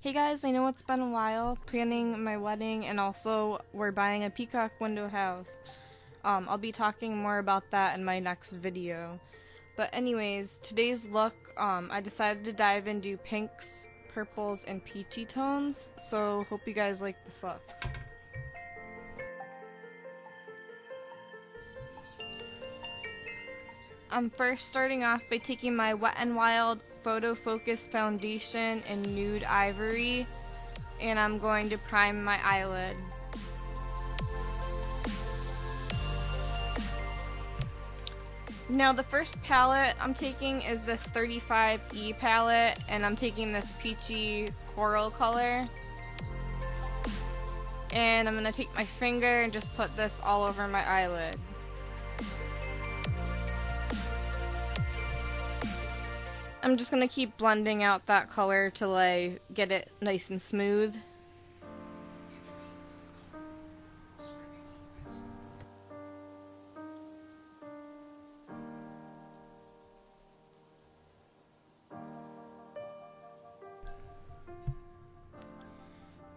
Hey guys, I know it's been a while planning my wedding, and also we're buying a peacock window house. I'll be talking more about that in my next video. But anyways, today's look, I decided to dive into pinks, purples, and peachy tones, so hope you guys like this look. I'm first starting off by taking my Wet n Wild Photo Focus Foundation in Nude Ivory, and I'm going to prime my eyelid. Now the first palette I'm taking is this 35E palette, and I'm taking this peachy coral color. And I'm going to take my finger and just put this all over my eyelid. I'm just going to keep blending out that color till I get it nice and smooth.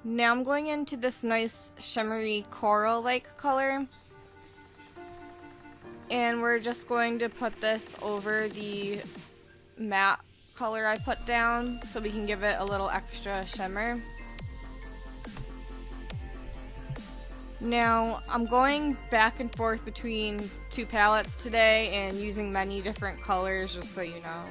Now I'm going into this nice shimmery coral-like color. And we're just going to put this over the matte color I put down so we can give it a little extra shimmer. Now I'm going back and forth between two palettes today and using many different colors, just so you know.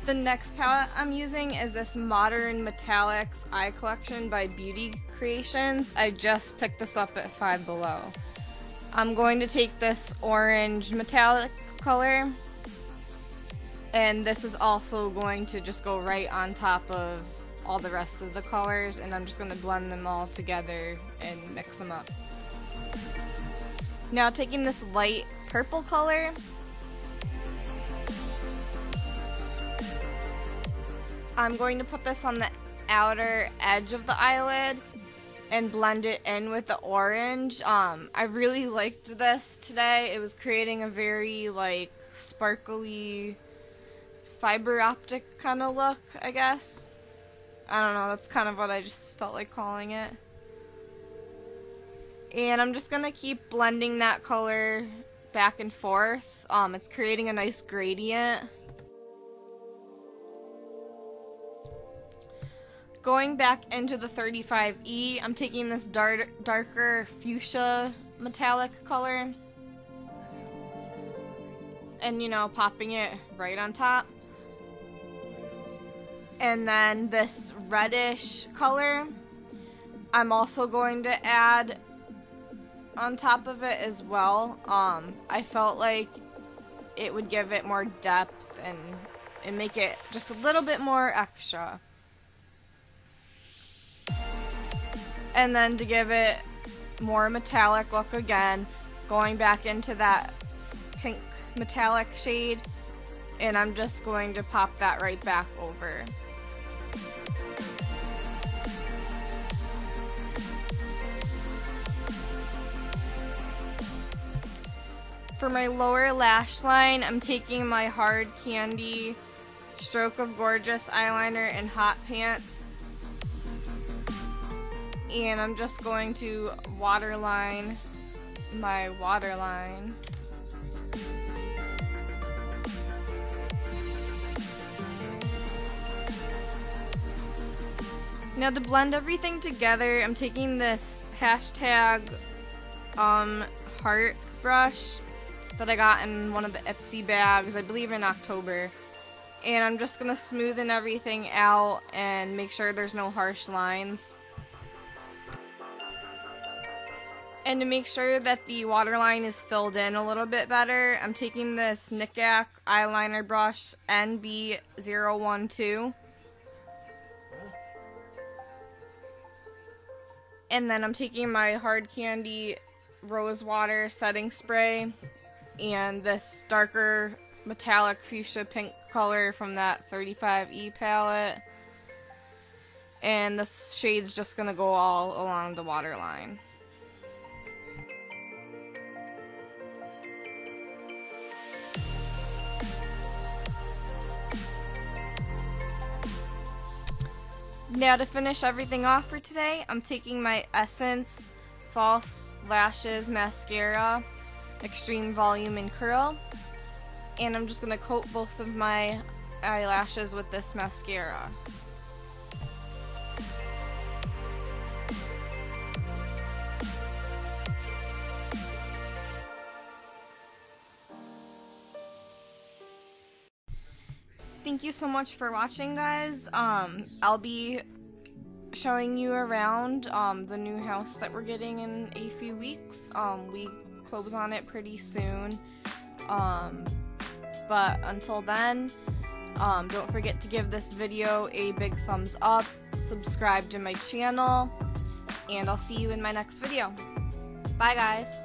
The next palette I'm using is this Modern Metallics Eye Collection by Beauty Creations. I just picked this up at Five Below. I'm going to take this orange metallic color, and this is also going to just go right on top of all the rest of the colors, and I'm just going to blend them all together and mix them up. Now taking this light purple color, I'm going to put this on the outer edge of the eyelid and blend it in with the orange. I really liked this today. It was creating a very like sparkly fiber optic kind of look, I guess. I don't know, that's kind of what I just felt like calling it. And I'm just gonna keep blending that color back and forth. It's creating a nice gradient. Going back into the 35E, I'm taking this darker fuchsia metallic color and, you know, popping it right on top. And then this reddish color, I'm also going to add on top of it as well. I felt like it would give it more depth and make it just a little bit more extra. And then to give it more metallic look again, going back into that pink metallic shade, and I'm just going to pop that right back over. For my lower lash line, I'm taking my Hard Candy Stroke of Gorgeous eyeliner in Hot Pants. And I'm just going to waterline my waterline. Now to blend everything together, I'm taking this hashtag heart brush that I got in one of the Ipsy bags, I believe in October. And I'm just going to smoothen everything out and make sure there's no harsh lines. And to make sure that the waterline is filled in a little bit better, I'm taking this Nikak eyeliner brush NB012. And then I'm taking my Hard Candy Rosewater setting spray and this darker metallic fuchsia pink color from that 35E palette. And this shade's just going to go all along the waterline. Now to finish everything off for today, I'm taking my Essence False Lashes Mascara, Extreme Volume and Curl, and I'm just going to coat both of my eyelashes with this mascara. Thank you so much for watching, guys. I'll be showing you around the new house that we're getting in a few weeks. We close on it pretty soon. But until then, don't forget to give this video a big thumbs up, subscribe to my channel, and I'll see you in my next video. Bye, guys.